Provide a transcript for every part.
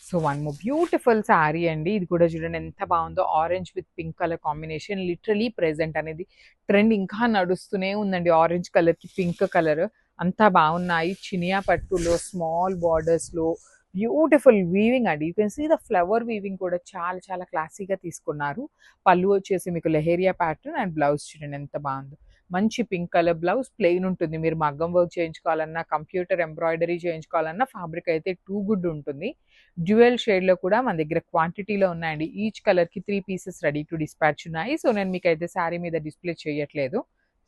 So one more beautiful sari అండి. ఇది కూడా చూడండి ఎంత బాగుందో. Orange with pink colour combination. Literally present అనేది ట్రెండ్ ఇంకా నడుస్తూనే ఉందండి. ఆరెంజ్ కలర్కి పింక్ కలర్ అంతా బాగున్నాయి. చినియా పట్టులో స్మాల్ బార్డర్స్లో బ్యూటిఫుల్ వీవింగ్ అండి. You can see the flower weaving కూడా చాలా చాలా క్లాసీగా తీసుకున్నారు. పళ్ళు వచ్చేసి మీకు లెహేరియా ప్యాటర్న్ అండ్ బ్లౌజ్ చూడండి ఎంత బాగుందో. మంచి పింక్ కలర్ బ్లౌజ్ ప్లెయిన్ ఉంటుంది. మీరు మగ్గం వర్క్ చేయించుకోవాలన్నా, కంప్యూటర్ ఎంబ్రాయిడరీ చేయించుకోవాలన్నా ఫ్యాబ్రిక్ అయితే టూ గుడ్ ఉంటుంది. డ్యూయల్ షేడ్లో కూడా మన దగ్గర క్వాంటిటీలో ఉన్నాయండి. ఈచ్ కలర్కి 3 పీసెస్ రెడీ టు డిస్పాచ్ ఉన్నాయి. సో నేను మీకు అయితే శారీ మీద డిస్ప్లే చేయట్లేదు.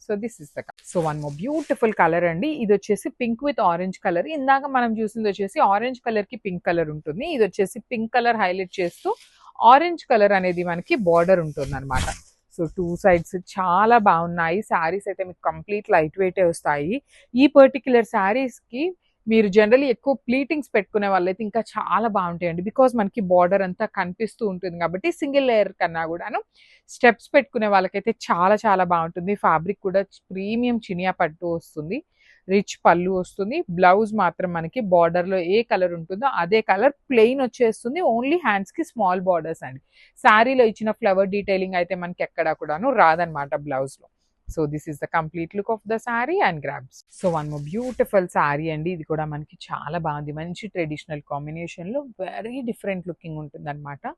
So this is the so one more beautiful colour అండి. ఇది వచ్చేసి పింక్ విత్ ఆరెంజ్ కలర్. ఇందాక మనం చూసింది వచ్చేసి ఆరెంజ్ కలర్ కి పింక్ కలర్ ఉంటుంది. ఇది వచ్చేసి పింక్ కలర్ హైలైట్ చేస్తూ ఆరెంజ్ కలర్ అనేది మనకి బార్డర్ ఉంటుంది అనమాట. సో టూ సైడ్స్ చాలా బాగున్నాయి. శారీస్ అయితే మీకు కంప్లీట్ లైట్ వెయిటే వస్తాయి. ఈ పర్టిక్యులర్ శారీస్కి మీరు జనరల్లీ ఎక్కువ ప్లీటింగ్స్ పెట్టుకునే వాళ్ళైతే ఇంకా చాలా బాగుంటాయండి. బికాజ్ మనకి బార్డర్ అంతా కనిపిస్తూ ఉంటుంది కాబట్టి సింగిల్ లేయర్ కన్నా కూడాను స్టెప్స్ పెట్టుకునే వాళ్ళకైతే చాలా చాలా బాగుంటుంది. ఫ్యాబ్రిక్ కూడా ప్రీమియం చినియా పట్టు వస్తుంది. రిచ్ పళ్ళు వస్తుంది. బ్లౌజ్ మాత్రం మనకి బార్డర్లో ఏ కలర్ ఉంటుందో అదే కలర్ ప్లెయిన్ వచ్చేస్తుంది. ఓన్లీ హ్యాండ్స్కి స్మాల్ బార్డర్స్ అండి. శారీలో ఇచ్చిన ఫ్లవర్ డీటెయిలింగ్ అయితే మనకి ఎక్కడా కూడాను రాదనమాట బ్లౌజ్లో. So this is the complete look of the sari and grabs. So one more beautiful sari అండి. ఇది కూడా మనకి చాలా బాగుంది. మంచి ట్రెడిషనల్ కాంబినేషన్లో వెరీ డిఫరెంట్ లుకింగ్ ఉంటుంది అనమాట.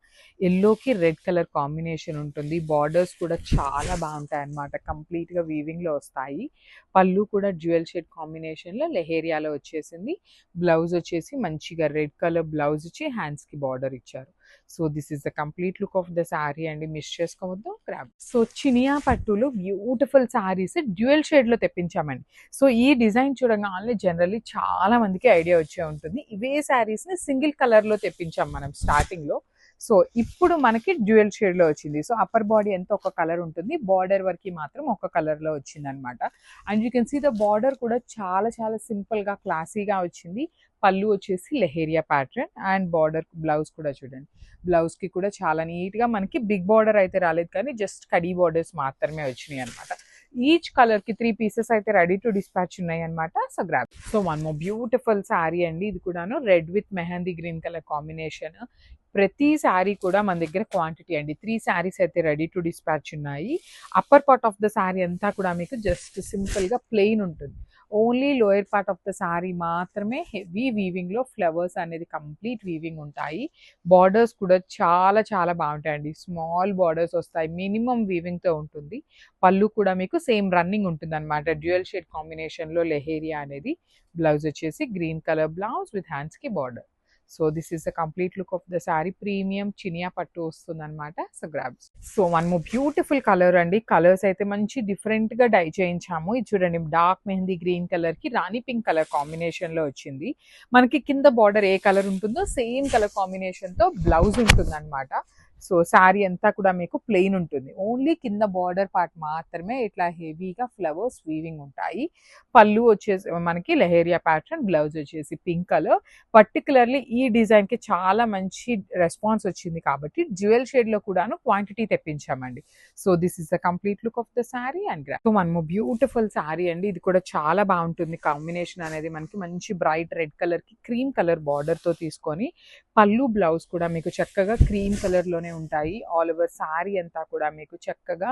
ఎల్లోకి రెడ్ కలర్ కాంబినేషన్ ఉంటుంది. బార్డర్స్ కూడా చాలా బాగుంటాయి అనమాట. కంప్లీట్గా వీవింగ్లో వస్తాయి. పళ్ళు కూడా డ్యూయల్ షేడ్ కాంబినేషన్లో లెహేరియాలో వచ్చేసింది. బ్లౌజ్ వచ్చేసి మంచిగా రెడ్ కలర్ బ్లౌజ్ ఇచ్చి హ్యాండ్స్కి బార్డర్ ఇచ్చారు. So this is the complete look of the sari అండి. మిస్ చేసుకోవద్దు. గ్రాబ్. సో చినియా పట్టులో బ్యూటిఫుల్ శారీస్ డ్యూయల్ షేడ్లో తెప్పించామండి. సో ఈ డిజైన్ చూడగానే జనరల్లీ చాలా మందికి ఐడియా వచ్చే ఉంటుంది. ఇవే శారీస్ని సింగిల్ కలర్లో తెప్పించాం మనం స్టార్టింగ్లో. సో ఇప్పుడు మనకి డ్యూయల్ షేడ్లో వచ్చింది. సో అప్పర్ బాడీ ఎంత ఒక కలర్ ఉంటుంది, బార్డర్ వరకు మాత్రం ఒక కలర్లో వచ్చింది అనమాట. And you can see the border కూడా చాలా చాలా సింపుల్గా క్లాసీగా వచ్చింది. పళ్ళు వచ్చేసి leheriya pattern and border blouse కూడా చూడండి. బ్లౌజ్కి కూడా చాలా నీట్గా మనకి బిగ్ బార్డర్ అయితే రాలేదు కానీ జస్ట్ కడీ బార్డర్స్ మాత్రమే వచ్చినాయి అనమాట. ఈచ్ కలర్కి 3 పీసెస్ అయితే రెడీ టు డిస్పాచ్ ఉన్నాయి అనమాట. So grab. So one more beautiful sari అండి. ఇది కూడాను red with mehndi green colour combination. ప్రతి శారీ కూడా మన దగ్గర క్వాంటిటీ అండి. 3 శారీస్ అయితే రెడీ టు డిస్పాచ్ ఉన్నాయి. Upper part of the sari అంతా కూడా మీకు జస్ట్ సింపుల్గా ప్లెయిన్ ఉంటుంది. Only lower part of the sari మాత్రమే హెవీ వీవింగ్లో ఫ్లవర్స్ అనేది కంప్లీట్ వీవింగ్ ఉంటాయి. బార్డర్స్ కూడా చాలా చాలా బాగుంటాయండి. స్మాల్ బార్డర్స్ వస్తాయి. మినిమం వీవింగ్తో ఉంటుంది. పళ్ళు కూడా మీకు సేమ్ రన్నింగ్ ఉంటుంది అనమాట. డ్యూయల్ షేడ్ కాంబినేషన్లో లెహేరియా అనేది. బ్లౌజ్ వచ్చేసి గ్రీన్ కలర్ బ్లౌజ్ విత్ హ్యాండ్స్కి border. So this is the complete look of the sari. Premium Chiniya పట్టు వస్తుంది అనమాట. So grabs. So one more beautiful colour అండి. కలర్స్ అయితే మంచి డిఫరెంట్గా డై చేయించాము. ఇది చూడండి డార్క్ మెహందీ గ్రీన్ కలర్కి రాణి పింక్ కలర్ కాంబినేషన్లో వచ్చింది. మనకి కింద బార్డర్ ఏ కలర్ ఉంటుందో సేమ్ కలర్ కాంబినేషన్తో బ్లౌజ్ ఉంటుంది అనమాట. సో శారీ అంతా కూడా మీకు ప్లెయిన్ ఉంటుంది. ఓన్లీ కింద బార్డర్ పార్ట్ మాత్రమే ఇట్లా హెవీగా ఫ్లవర్స్ వీవింగ్ ఉంటాయి. పళ్ళు వచ్చేసి మనకి లెహేరియా ప్యాటర్న్, బ్లౌజ్ వచ్చేసి పింక్ కలర్. పర్టికులర్లీ ఈ డిజైన్కి చాలా మంచి రెస్పాన్స్ వచ్చింది కాబట్టి డ్యూయల్ షేడ్లో కూడాను క్వాంటిటీ తెప్పించామండి. So this is the complete look of the sari and graph. So one more beautiful sari అండి. ఇది కూడా చాలా బాగుంటుంది. కాంబినేషన్ అనేది మనకి మంచి బ్రైట్ రెడ్ కలర్కి క్రీమ్ కలర్ బార్డర్తో తీసుకొని పళ్ళు బ్లౌజ్ కూడా మీకు చక్కగా క్రీమ్ కలర్లోనే ఉంటాయి. ఆల్ ఓవర్ శారీ అంతా కూడా మీకు చక్కగా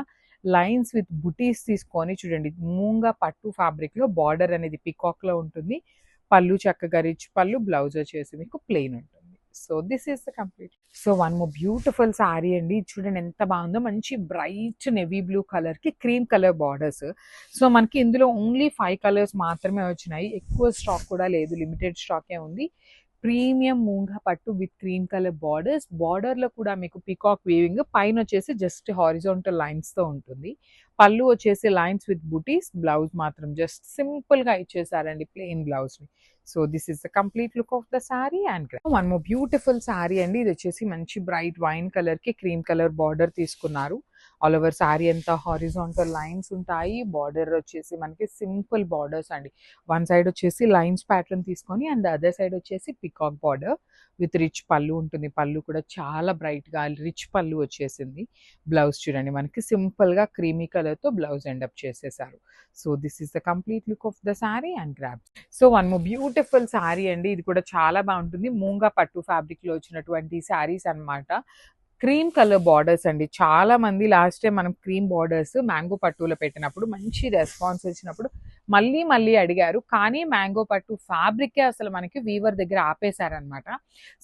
లైన్స్ విత్ బుటీస్ తీసుకొని చూడండి. మూంగా పట్టు ఫ్యాబ్రిక్లో బార్డర్ అనేది పికాక్లో ఉంటుంది. పళ్ళు చక్కగా రిచ్ పళ్ళు, బ్లౌజ్ వచ్చేసి మీకు ప్లెయిన్ ఉంటుంది. So this is the complete. So one more beautiful sari అండి. చూడండి ఎంత బాగుందో. మంచి బ్రైట్ నెవీ బ్లూ కలర్కి క్రీమ్ కలర్ బార్డర్స్. సో మనకి ఇందులో ఓన్లీ 5 కలర్స్ మాత్రమే వచ్చినాయి. ఎక్కువ స్టాక్ కూడా లేదు, లిమిటెడ్ స్టాకే ఉంది. ప్రీమియం మూంగా పట్టు విత్ క్రీమ్ కలర్ బార్డర్స్. బార్డర్లో కూడా మీకు పీకాక్ వీవింగ్, పైన వచ్చేసి జస్ట్ హారిజాంటల్ లైన్స్తో ఉంటుంది. పళ్ళు వచ్చేసి లైన్స్ విత్ బుటీస్. బ్లౌజ్ మాత్రం జస్ట్ సింపుల్గా ఇచ్చేసారండి ప్లెయిన్ బ్లౌజ్ని. So this is the complete look of the sari and one more beautiful sari అండి. ఇది వచ్చేసి మంచి బ్రైట్ వైన్ కలర్కి క్రీమ్ కలర్ బార్డర్ తీసుకున్నారు. ఆల్ ఓవర్ శారీ అంతా హారిజాంటల్ లైన్స్ ఉంటాయి. బార్డర్ వచ్చేసి మనకి సింపుల్ బార్డర్స్ అండి. వన్ సైడ్ వచ్చేసి లైన్స్ ప్యాటర్న్ తీసుకొని అండ్ అదర్ సైడ్ వచ్చేసి పికాక్ బార్డర్ విత్ రిచ్ పళ్ళు ఉంటుంది. పళ్ళు కూడా చాలా బ్రైట్గా రిచ్ పళ్ళు వచ్చేసింది. బ్లౌజ్ చూడండి మనకి సింపుల్గా క్రీమీ కలర్తో బ్లౌజ్ ఎండప్ చేసేసారు. So this is the complete look of the sari and grab. So one more beautiful sari అండి. ఇది కూడా చాలా బాగుంటుంది. మూంగా పట్టు ఫ్యాబ్రిక్లో వచ్చినటువంటి శారీస్ అన్నమాట. క్రీమ్ కలర్ బార్డర్స్ అండి. చాలా మంది లాస్ట్ టైం మనం క్రీమ్ బార్డర్స్ మ్యాంగో పట్టులో పెట్టినప్పుడు మంచి రెస్పాన్స్ వచ్చినప్పుడు మళ్ళీ మళ్ళీ అడిగారు. కానీ మ్యాంగో పట్టు ఫ్యాబ్రికే అసలు మనకి వీవర్ దగ్గర ఆపేశారనమాట.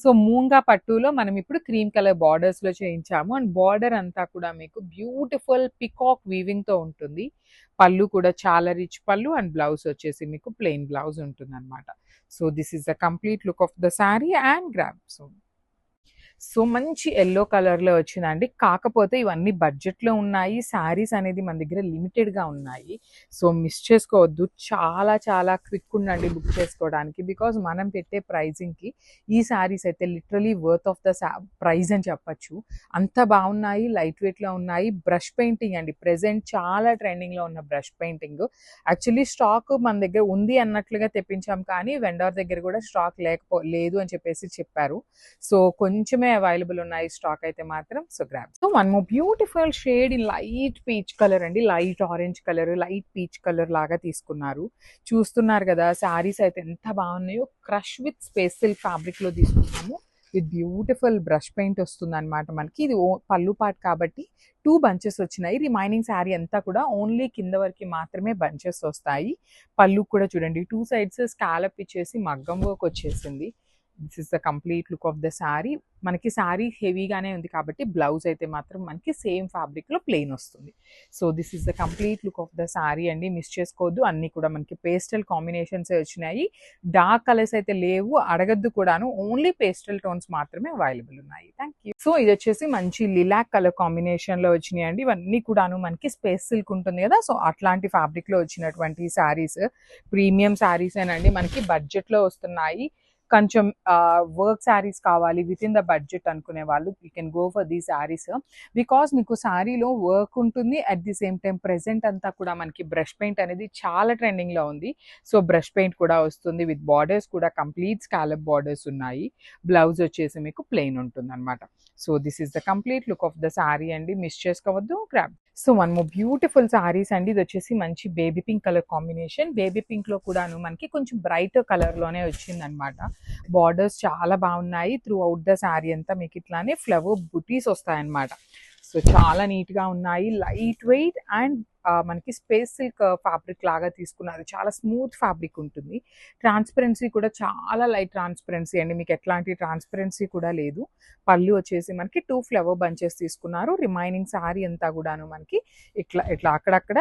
సో మూంగా పట్టులో మనం ఇప్పుడు క్రీమ్ కలర్ బార్డర్స్లో చేయించాము. అండ్ బార్డర్ అంతా కూడా మీకు బ్యూటిఫుల్ పికాక్ వీవింగ్తో ఉంటుంది. పళ్ళు కూడా చాలా రిచ్ పళ్ళు అండ్ బ్లౌజ్ వచ్చేసి మీకు ప్లెయిన్ బ్లౌజ్ ఉంటుంది అనమాట. So this is the complete look of the sari and grab. So మంచి ఎల్లో కలర్లో వచ్చిందండి. కాకపోతే ఇవన్నీ బడ్జెట్లో ఉన్నాయి. శారీస్ అనేది మన దగ్గర లిమిటెడ్గా ఉన్నాయి. సో మిస్ చేసుకోవద్దు. చాలా చాలా క్విక్ ఉండండి బుక్ చేసుకోవడానికి. బికాజ్ మనం పెట్టే ప్రైజింగ్కి ఈ శారీస్ అయితే literally worth of the prize అని చెప్పచ్చు. అంత బాగున్నాయి. లైట్ వెయిట్లో ఉన్నాయి. బ్రష్ పెయింటింగ్ అండి. ప్రెజెంట్ చాలా ట్రెండింగ్లో ఉన్న బ్రష్ పెయింటింగ్. యాక్చువల్లీ స్టాక్ మన దగ్గర ఉంది అన్నట్లుగా తెప్పించాం. కానీ వెండర్ దగ్గర కూడా స్టాక్ లేదు అని చెప్పేసి చెప్పారు. సో కొంచెమే అవైలబుల్ ఉన్నాయి స్టాక్ అయితే మాత్రం. So grab. So one more beautiful shade in light peach colour అండి. Light orange colour, light peach colour లాగా తీసుకున్నారు. చూస్తున్నారు కదా శారీస్ అయితే ఎంత బాగున్నాయో. Crush with space silk fabric లో తీసుకున్నాము. విత్ బ్యూటిఫుల్ బ్రష్ పెయింట్ వస్తుంది అనమాట మనకి. ఇది పళ్ళు పార్ట్ కాబట్టి 2 బంచెస్ వచ్చినాయి. రిమైనింగ్ శారీ అంతా కూడా ఓన్లీ కింద వరకు మాత్రమే బంచెస్ వస్తాయి. పళ్ళు కూడా చూడండి 2 సైడ్స్ స్కాలప్ ఇచ్చేసి మగ్గం వర్క్ వచ్చేసింది. This is the complete look of the sari. మనకి శారీ హెవీగానే ఉంది కాబట్టి బ్లౌజ్ అయితే మాత్రం మనకి సేమ్ ఫ్యాబ్రిక్లో ప్లెయిన్ వస్తుంది. So this is the complete look of the sari అండి. మిస్ చేసుకోవద్దు. అన్నీ కూడా మనకి పేస్టల్ కాంబినేషన్స్ వచ్చినాయి. డార్క్ కలర్స్ అయితే లేవు, అడగద్దు కూడాను. ఓన్లీ పేస్టల్ టోన్స్ మాత్రమే అవైలబుల్ ఉన్నాయి. Thank you. సో ఇది వచ్చేసి మంచి లిలాక్ కలర్ కాంబినేషన్లో వచ్చినాయి అండి. ఇవన్నీ కూడాను మనకి స్పేస్ సిల్క్ ఉంటుంది కదా, సో అట్లాంటి ఫ్యాబ్రిక్లో వచ్చినటువంటి శారీస్ ప్రీమియం శారీస్ ఏనండి. మనకి బడ్జెట్లో వస్తున్నాయి. కొంచెం వర్క్ శారీస్ కావాలి విత్ ఇన్ ద బడ్జెట్ అనుకునే వాళ్ళు యూ కెన్ గో ఫర్ దీ శారీస్. బికాస్ మీకు శారీలో వర్క్ ఉంటుంది. At the same time present అంతా కూడా మనకి బ్రష్ పెయింట్ అనేది చాలా ట్రెండింగ్లో ఉంది. సో బ్రష్ పెయింట్ కూడా వస్తుంది. విత్ బార్డర్స్ కూడా కంప్లీట్ స్కాలప్ బార్డర్స్ ఉన్నాయి. బ్లౌజ్ వచ్చేసి మీకు ప్లెయిన్ ఉంటుంది అనమాట. So this is the complete look of the sari అండి. మిస్ చేసుకోవద్దు. Grab. So one more beautiful saris అండి. ఇది వచ్చేసి మంచి baby pink colour combination. Baby pink లో కూడాను మనకి కొంచెం బ్రైట్ కలర్ లోనే వచ్చింది అనమాట. బార్డర్స్ చాలా బాగున్నాయి. త్రూ అవుట్ ద శారీ అంతా మీకు ఇట్లానే ఫ్లవర్ బుటీస్ వస్తాయన్నమాట. సో చాలా నీట్ గా ఉన్నాయి. లైట్ వెయిట్ అండ్ మనకి స్పేస్ సిల్క్ ఫ్యాబ్రిక్ లాగా తీసుకున్నారు. చాలా స్మూత్ ఫ్యాబ్రిక్ ఉంటుంది. ట్రాన్స్పరెన్సీ కూడా చాలా లైట్ ట్రాన్స్పరెన్సీ అండి. మీకు ఎట్లాంటి ట్రాన్స్పరెన్సీ కూడా లేదు. పళ్ళు వచ్చేసి మనకి 2 ఫ్లవర్ బంచెస్ తీసుకున్నారు. రిమైనింగ్ శారీ అంతా కూడాను మనకి ఇట్లా ఇట్లా అక్కడక్కడ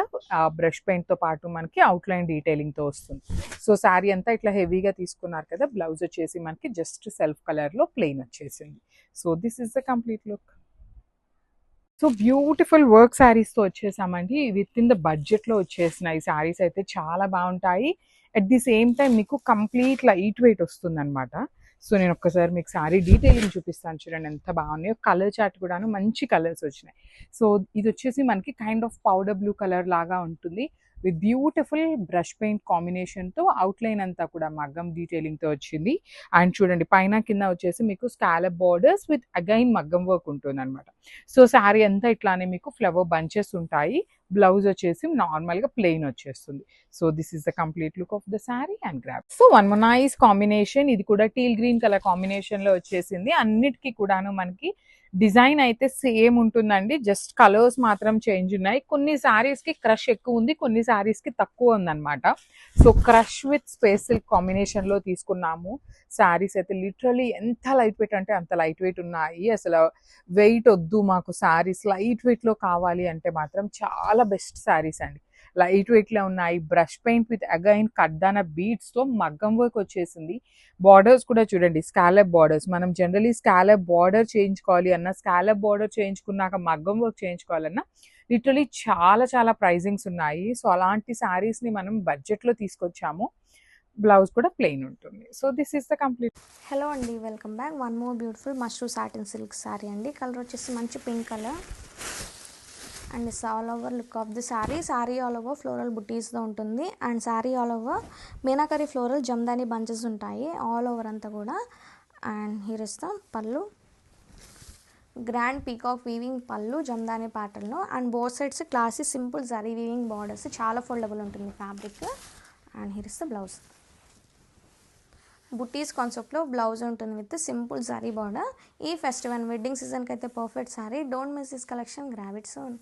బ్రష్ పెయింట్ తో పాటు మనకి అవుట్లైన్ డీటెయిలింగ్ తో వస్తుంది. సో శారీ అంతా ఇట్లా హెవీగా తీసుకున్నారు కదా. బ్లౌజ్ వచ్చేసి మనకి జస్ట్ సెల్ఫ్ కలర్ లో ప్లెయిన్ వచ్చేసింది. So this is the complete look. So beautiful work శారీస్తో వచ్చేసామండి. విత్ ఇన్ ద బడ్జెట్లో వచ్చేసినాయి. శారీస్ అయితే చాలా బాగుంటాయి. అట్ ది సేమ్ టైం మీకు కంప్లీట్ లైట్ వెయిట్ వస్తుంది అనమాట. సో నేను ఒక్కసారి మీకు శారీ డీటెయిలింగ్ చూపిస్తాను. చూడండి ఎంత బాగున్నాయో. కలర్ చార్ట్ కూడాను మంచి కలర్స్ వచ్చినాయి. సో ఇది వచ్చేసి మనకి kind of powder blue colour లాగా ఉంటుంది. విత్ బ్యూటిఫుల్ బ్రష్ పెయింట్ కాంబినేషన్తో అవుట్లైన్ అంతా కూడా మగ్గం డీటెయిలింగ్తో వచ్చింది. అండ్ చూడండి పైన కింద వచ్చేసి మీకు స్కాలప్ బార్డర్స్ విత్ అగైన్ మగ్గం వర్క్ ఉంటుంది అనమాట. సో శారీ అంతా ఇట్లానే మీకు ఫ్లవర్ బంచెస్ ఉంటాయి. బ్లౌజ్ వచ్చేసి నార్మల్గా ప్లెయిన్ వచ్చేస్తుంది. So this is the complete look of the sari and grab. So one more nice combination. ఇది కూడా టీల్ గ్రీన్ కలర్ కాంబినేషన్లో వచ్చేసింది. అన్నిటికీ కూడాను మనకి డిజైన్ అయితే సేమ్ ఉంటుందండి. జస్ట్ కలర్స్ మాత్రం చేంజ్ ఉన్నాయి. కొన్ని శారీస్కి క్రష్ ఎక్కువ ఉంది, కొన్ని శారీస్కి తక్కువ ఉందన్నమాట. So crush with space silk కాంబినేషన్లో తీసుకున్నాము. శారీస్ అయితే లిటరలీ ఎంత లైట్ వెయిట్ అంటే అంత లైట్ వెయిట్ ఉన్నాయి. అసలు వెయిట్ వద్దు మాకు శారీస్ లైట్ వెయిట్లో కావాలి అంటే మాత్రం చాలా బెస్ట్ శారీస్ అండి. లైట్ వెయిట్లో ఉన్నాయి. బ్రష్ పెయింట్ విత్ అగైన్ కడ్దాన బీడ్స్తో మగ్గం వర్క్ వచ్చేసింది. బార్డర్స్ కూడా చూడండి స్కాలప్ బార్డర్స్. మనం జనరలీ స్కాలప్ బార్డర్ చేయించుకోవాలి అన్న, స్కాలప్ బార్డర్ చేయించుకున్నాక మగ్గం వర్క్ చేయించుకోవాలన్నా లిటరలీ చాలా చాలా ప్రైజింగ్స్ ఉన్నాయి. సో అలాంటి శారీస్ని మనం బడ్జెట్లో తీసుకొచ్చాము. బ్లౌజ్ కూడా ప్లెయిన్ ఉంటుంది. So this is the complete. Hello అండి, welcome back. One more beautiful mashru satin silk sari అండి. కలర్ వచ్చేసి మంచి pink colour and it's all over look of the sari all over floral బుటీస్తో ఉంటుంది. And sari all over meenakari floral jamdani bunches ఉంటాయి all over అంతా కూడా. And here is the pallu, grand peacock weaving pallu jamdani ప్యాటర్న్లో. And both sides classy simple zari weaving borders, చాలా foldable ఉంటుంది fabric. And here is the blouse, butis కాన్సెప్ట్లో blouse ఉంటుంది విత్ సింపుల్ సారీ బార్డర్. ఈ festival and wedding సీజన్కి అయితే perfect sari. Don't miss this collection, grab it soon.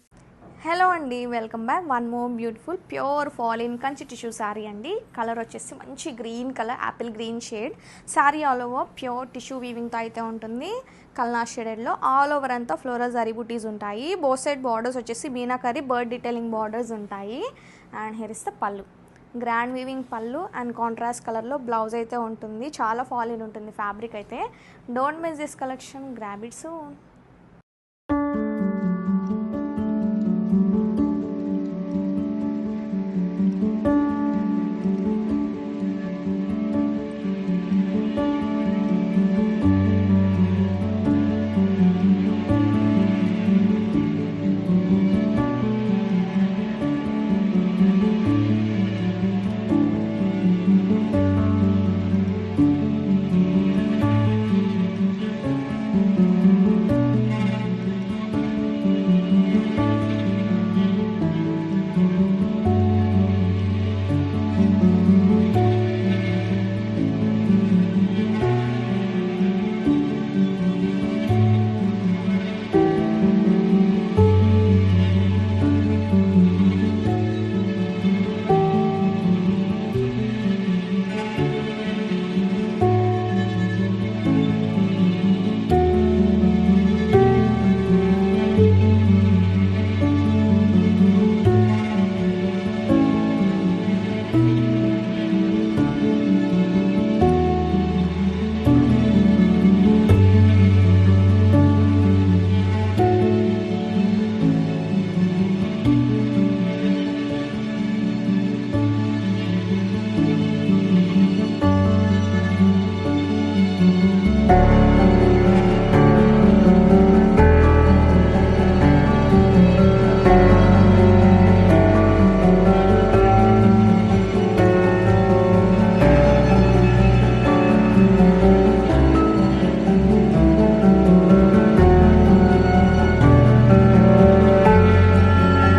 Hello అండి, welcome back. One more beautiful pure ఫాలిన్ Kanchi tissue sari అండి. కలర్ వచ్చేసి మంచి green colour, apple green shade. Sari all over pure tissue వీవింగ్తో అయితే ఉంటుంది. కల్నా షేడెడ్లో ఆల్ ఓవర్ అంతా ఫ్లోరల్ జరీ బుటీస్ ఉంటాయి. బోత్ సైడ్ బార్డర్స్ వచ్చేసి మీనాకరీ బర్డ్ డీటెయిలింగ్ బార్డర్స్ ఉంటాయి. And here is the pallu, grand weaving పళ్ళు అండ్ కాంట్రాస్ట్ కలర్లో బ్లౌజ్ అయితే ఉంటుంది. చాలా ఫాలిన్ ఉంటుంది ఫ్యాబ్రిక్ అయితే. Don't miss this collection, grab it soon.